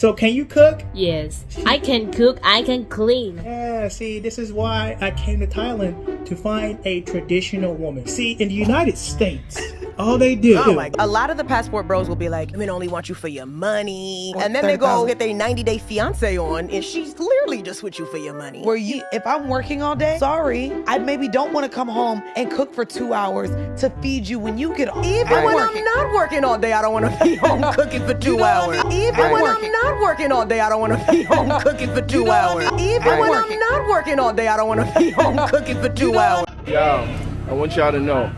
So can you cook? Yes, I can cook, I can clean. Yeah, see, this is why I came to Thailand, to find a traditional woman. See, in the United States, all they do... Oh my, a lot of the passport bros will be like, women only want you for your money. And then they go get their 90-day fiance on, and she's clearly just with you for your money. Where you, if I'm working all day, sorry, I maybe don't want to come home and cook for 2 hours to feed you when you get home. Even when I'm not working all day, I don't want to be home cooking for 2 hours. Even when I'm not working all day, I don't want to be home cooking for 2 hours. Even when I'm not working all day, I don't want to be home cooking for 2 hours. Yo, I want y'all to know,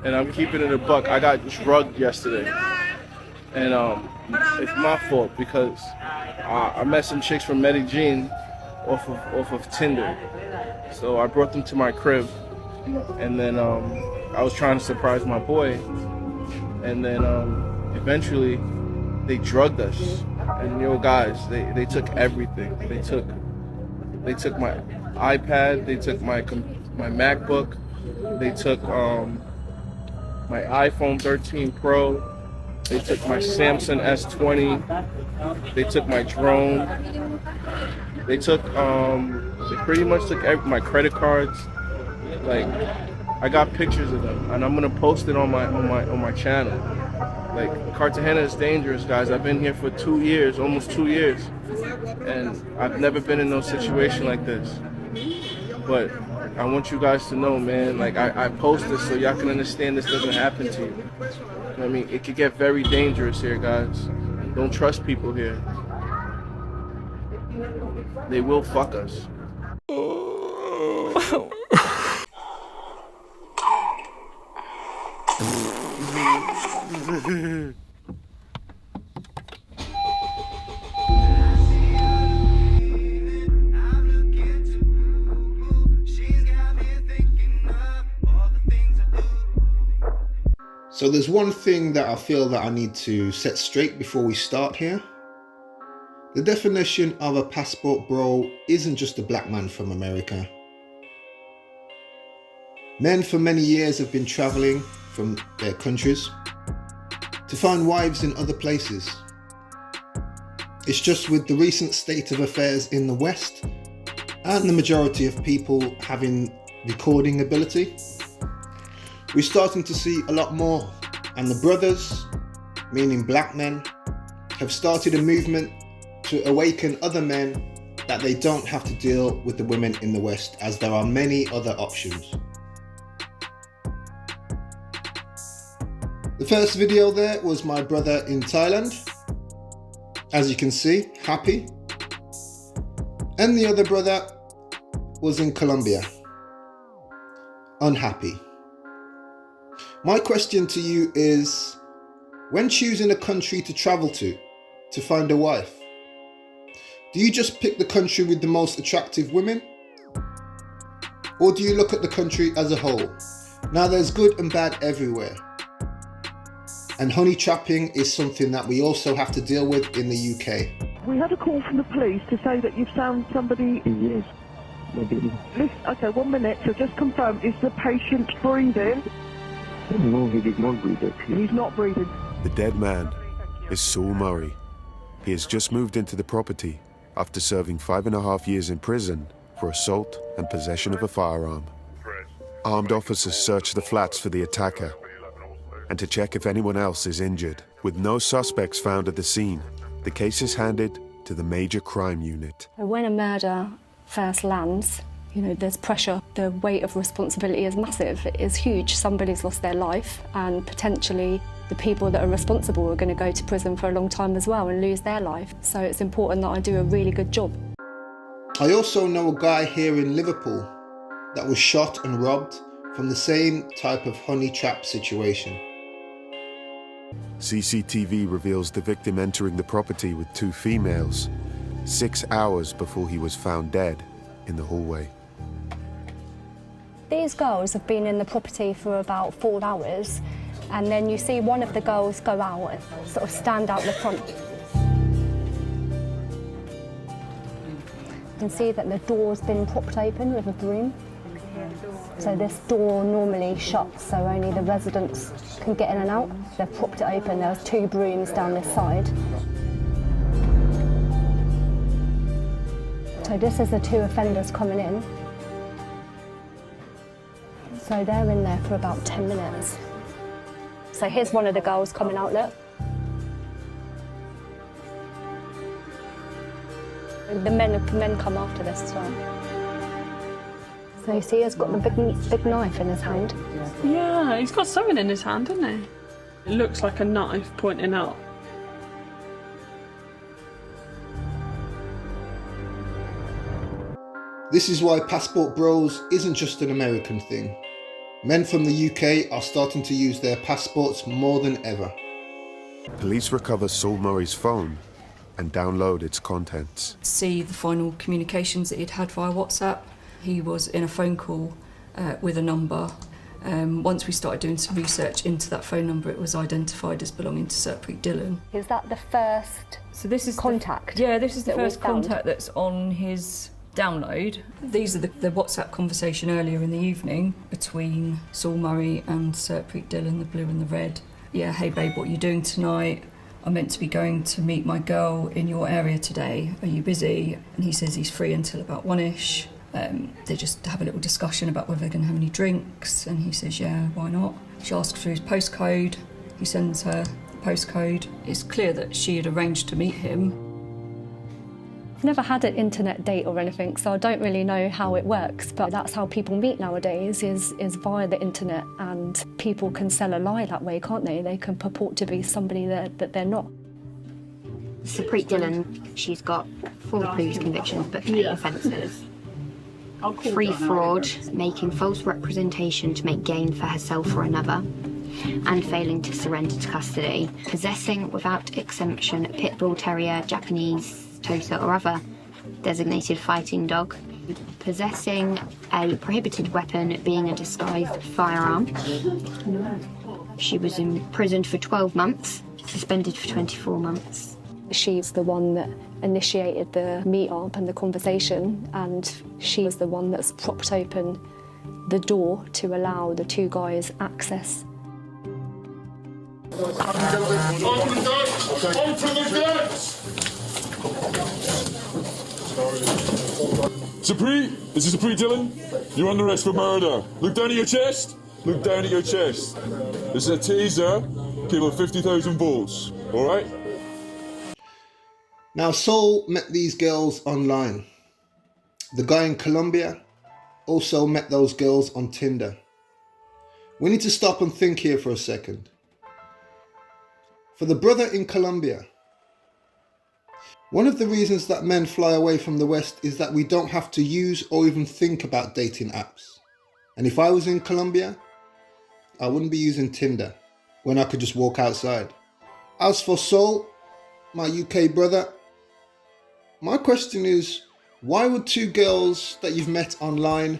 and I'm keeping it a buck, I got drugged yesterday. And it's my fault because I met some chicks from Medellin off of Tinder. So I brought them to my crib, and then I was trying to surprise my boy, and then eventually they drugged us. And yo guys, they took everything. They took my iPad, they took my MacBook, they took my iPhone 13 Pro, they took my Samsung S20, they took my drone, they pretty much took my credit cards. Like, I got pictures of them, and I'm gonna post it on my channel. Like, Cartagena is dangerous, guys. I've been here for 2 years, almost 2 years, and I've never been in no situation like this. But I want you guys to know, man, like, I post this so y'all can understand this doesn't happen to you. You know what I mean? It could get very dangerous here, guys. Don't trust people here. They will fuck us. So there's one thing that I feel that I need to set straight before we start here. The definition of a passport bro isn't just a black man from America. Men for many years have been traveling from their countries to find wives in other places. It's just with the recent state of affairs in the West and the majority of people having recording ability, we're starting to see a lot more, and the brothers, meaning black men, have started a movement to awaken other men that they don't have to deal with the women in the West, as there are many other options. The first video there was my brother in Thailand, as you can see, happy. And the other brother was in Colombia, unhappy. My question to you is, when choosing a country to travel to find a wife, do you just pick the country with the most attractive women? Or do you look at the country as a whole? Now, there's good and bad everywhere. And honey trapping is something that we also have to deal with in the UK. We had a call from the police to say that you've found somebody... Yes, maybe. Okay, 1 minute, so just confirm, is the patient breathing? No, he did not breathe actually. He's not breathing. The dead man is Saul Murray. He has just moved into the property after serving 5.5 years in prison for assault and possession of a firearm. Armed officers search the flats for the attacker and to check if anyone else is injured. With no suspects found at the scene, the case is handed to the Major Crime Unit. When a murder first lands, there's pressure. The weight of responsibility is massive. It is huge. Somebody's lost their life, and potentially the people that are responsible are going to go to prison for a long time as well and lose their life. So it's important that I do a really good job. I also know a guy here in Liverpool that was shot and robbed from the same type of honey trap situation. CCTV reveals the victim entering the property with 2 females 6 hours before he was found dead in the hallway. These girls have been in the property for about 4 hours, and then you see one of the girls go out and sort of stand out the front. You can see that the door's been propped open with a broom. So this door normally shuts, so only the residents can get in and out. They've propped it open. There's 2 brooms down this side. So this is the two offenders coming in. So they're in there for about 10 minutes. So here's one of the girls coming out, look. The men come after this as well. So you see he's got the big knife in his hand. Yeah, he's got something in his hand, hasn't he? It looks like a knife pointing out. This is why Passport Bros isn't just an American thing. Men from the UK are starting to use their passports more than ever. Police recover Saul Murray's phone and download its contents. See the final communications that he'd had via WhatsApp. He was in a phone call with a number. Once we started doing some research into that phone number, it was identified as belonging to Sarpreet Dillon. Is that the first contact? Yeah, this is the first found? contact that's on his download. These are the WhatsApp conversation earlier in the evening between Saul Murray and Sarpreet Dillon, the blue and the red. Yeah, hey babe, what are you doing tonight? I'm meant to be going to meet my girl in your area today. Are you busy? And he says he's free until about 1ish. They just have a little discussion about whether they're going to have any drinks, and he says, yeah, why not? She asks for his postcode. He sends her the postcode. It's clear that she had arranged to meet him. I've never had an internet date or anything, so I don't really know how it works, but that's how people meet nowadays, is via the internet, and people can sell a lie that way, can't they? They can purport to be somebody that they're not. Sarpreet Dillon, she's got 4 previous convictions but 8 offences. 3 fraud, making false representation to make gain for herself or another, and failing to surrender to custody. Possessing without exemption a pit bull terrier, Japanese, Tosa or other designated fighting dog. Possessing a prohibited weapon, being a disguised firearm. She was imprisoned for 12 months, suspended for 24 months. She's the one that initiated the meet-up and the conversation, and she was the one that's propped open the door to allow the 2 guys access. Open the guns! Open the guns! Sarpreet, this is Sarpreet Dillon. You're under arrest for murder. Look down at your chest. Look down at your chest. This is a taser, capable of 50,000 volts. All right? Now, Saul met these girls online. The guy in Colombia also met those girls on Tinder. We need to stop and think here for a second. For the brother in Colombia, one of the reasons that men fly away from the West is that we don't have to use or even think about dating apps. And if I was in Colombia, I wouldn't be using Tinder when I could just walk outside. As for Saul, my UK brother, my question is, why would 2 girls that you've met online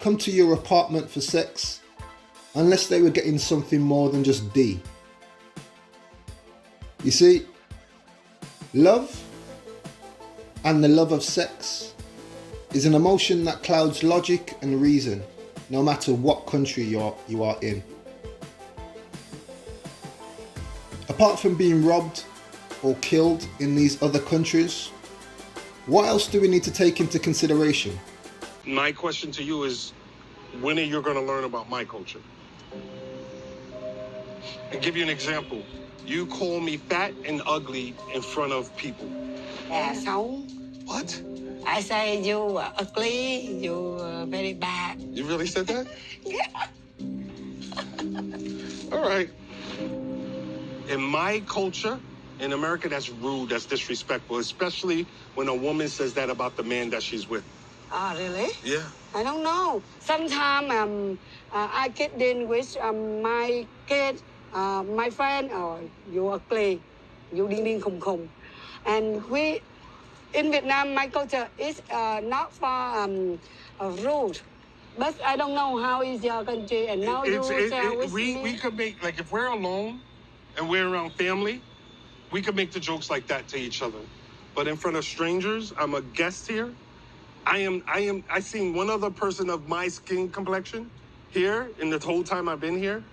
come to your apartment for sex unless they were getting something more than just D? You see, love and the love of sex is an emotion that clouds logic and reason, no matter what country you are in. Apart from being robbed or killed in these other countries, what else do we need to take into consideration? My question to you is, when are you going to learn about my culture? I'll give you an example. You call me fat and ugly in front of people. Xấu. What? I say you are ugly, you are very bad. You really said that? Yeah. All right. In my culture, in America, that's rude, that's disrespectful, especially when a woman says that about the man that she's with. Oh, really? Yeah. I don't know. Sometimes I get in with my kid, my friend, or you ugly, you ding ding khum khum. And we, in Vietnam, my culture is not for rude. But I don't know how is your country, and now you share with me. We could make, like, if we're alone and we're around family, we could make the jokes like that to each other. But in front of strangers, I'm a guest here. I seen one other person of my skin complexion here in the whole time I've been here.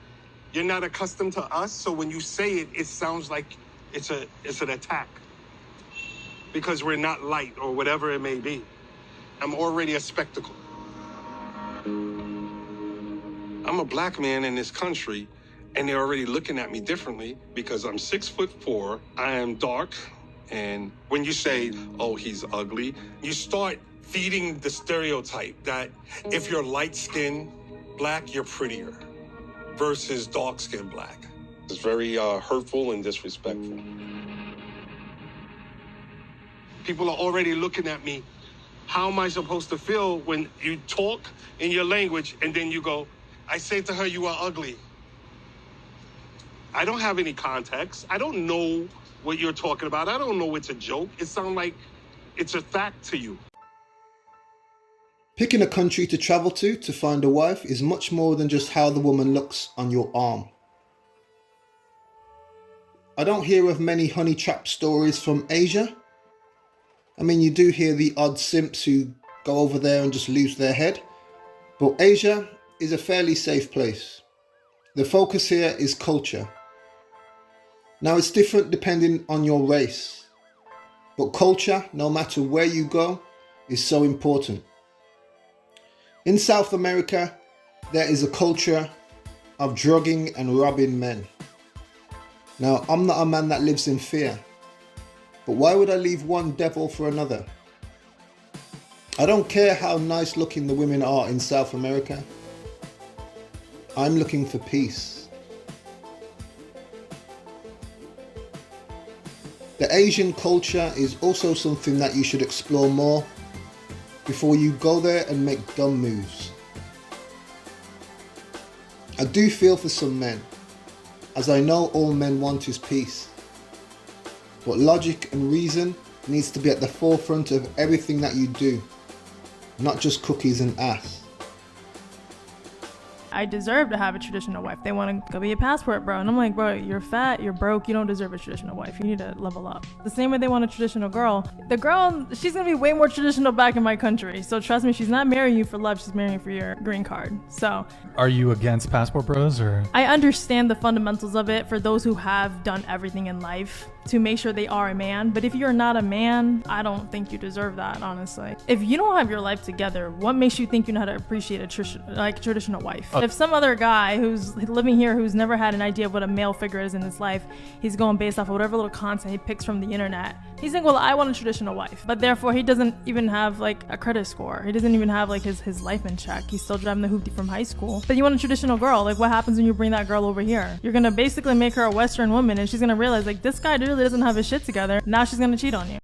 You're not accustomed to us, so when you say it, it sounds like it's an attack. Because we're not light or whatever it may be. I'm already a spectacle. I'm a black man in this country, and they're already looking at me differently because I'm 6'4", I am dark, and when you say, oh, he's ugly, you start feeding the stereotype that if you're light-skinned black, you're prettier versus dark-skinned black. It's very hurtful and disrespectful. People are already looking at me. How am I supposed to feel when you talk in your language and then you go, I say to her, you are ugly. I don't have any context. I don't know what you're talking about. I don't know it's a joke. It sounds like it's a fact to you. Picking a country to travel to find a wife is much more than just how the woman looks on your arm. I don't hear of many honey trap stories from Asia. I mean, you do hear the odd simps who go over there and just lose their head, but Asia is a fairly safe place. The focus here is culture. Now, it's different depending on your race, but culture, no matter where you go, is so important. In South America, there is a culture of drugging and robbing men. Now, I'm not a man that lives in fear, but why would I leave one devil for another? I don't care how nice looking the women are in South America. I'm looking for peace. The Asian culture is also something that you should explore more before you go there and make dumb moves. I do feel for some men, as I know all men want is peace. But logic and reason needs to be at the forefront of everything that you do, not just cookies and ass. I deserve to have a traditional wife. They want to go be a passport bro. And I'm like, bro, you're fat, you're broke, you don't deserve a traditional wife. You need to level up. The same way they want a traditional girl. The girl, she's going to be way more traditional back in my country. So trust me, she's not marrying you for love, she's marrying you for your green card. So. Are you against passport bros or? I understand the fundamentals of it for those who have done everything in life to make sure they are a man. But if you're not a man, I don't think you deserve that, honestly. If you don't have your life together, what makes you think you know how to appreciate a traditional wife? If some other guy who's living here who's never had an idea of what a male figure is in his life, he's going based off of whatever little content he picks from the internet. He's saying, well, I want a traditional wife. But therefore, he doesn't even have like a credit score. He doesn't even have like his life in check. He's still driving the hoopty from high school. But you want a traditional girl. Like, what happens when you bring that girl over here? You're going to basically make her a Western woman, and she's going to realize, like, this guy really doesn't have his shit together. Now she's going to cheat on you.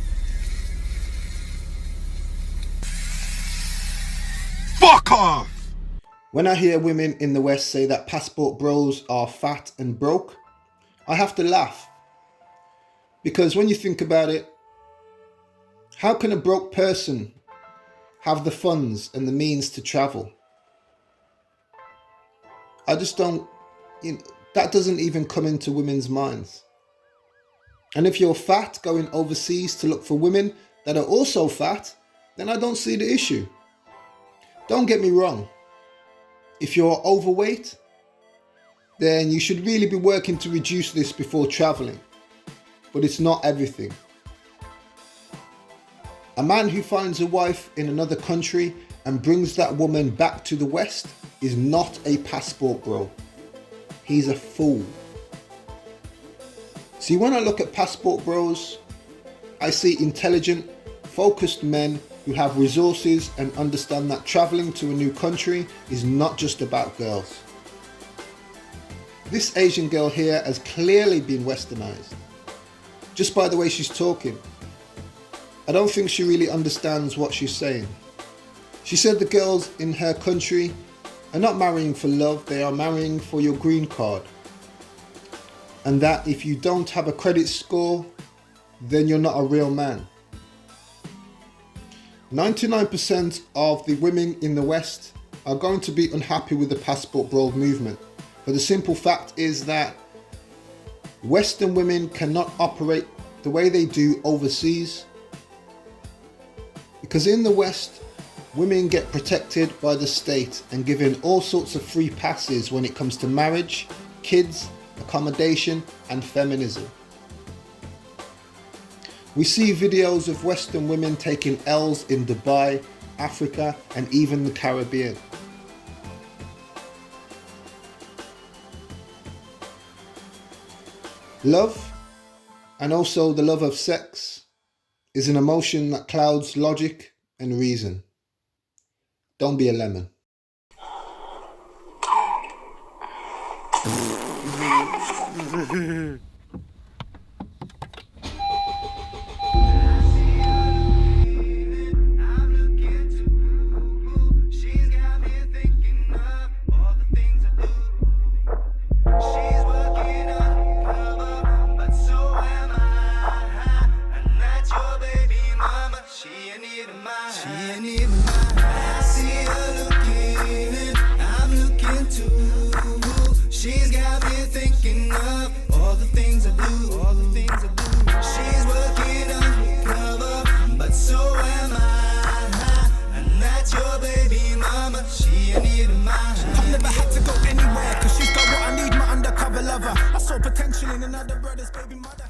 Fuck off! When I hear women in the West say that passport bros are fat and broke, I have to laugh. Because when you think about it, how can a broke person have the funds and the means to travel? I just don't, that doesn't even come into women's minds. And if you're fat going overseas to look for women that are also fat, then I don't see the issue. Don't get me wrong. If you're overweight, then you should really be working to reduce this before traveling. But it's not everything. A man who finds a wife in another country and brings that woman back to the West is not a passport bro. He's a fool. See, when I look at passport bros, I see intelligent, focused men who have resources and understand that traveling to a new country is not just about girls. This Asian girl here has clearly been westernized, just by the way she's talking. I don't think she really understands what she's saying. She said the girls in her country are not marrying for love, they are marrying for your green card. And that if you don't have a credit score, then you're not a real man. 99% of the women in the West are going to be unhappy with the passport bro movement. But the simple fact is that Western women cannot operate the way they do overseas. Because in the West, women get protected by the state and given all sorts of free passes when it comes to marriage, kids, accommodation, and feminism. We see videos of Western women taking L's in Dubai Africa, and even the Caribbean. Love, and also the love of sex, is an emotion that clouds logic and reason. Don't be a lemon. She's got me thinking of all the things I do, all the things I do. She's working undercover, but so am I. And that's your baby mama, she ain't even mine. I've never had to go anywhere, cause she's got what I need, my undercover lover. I saw potential in another brother's baby mother.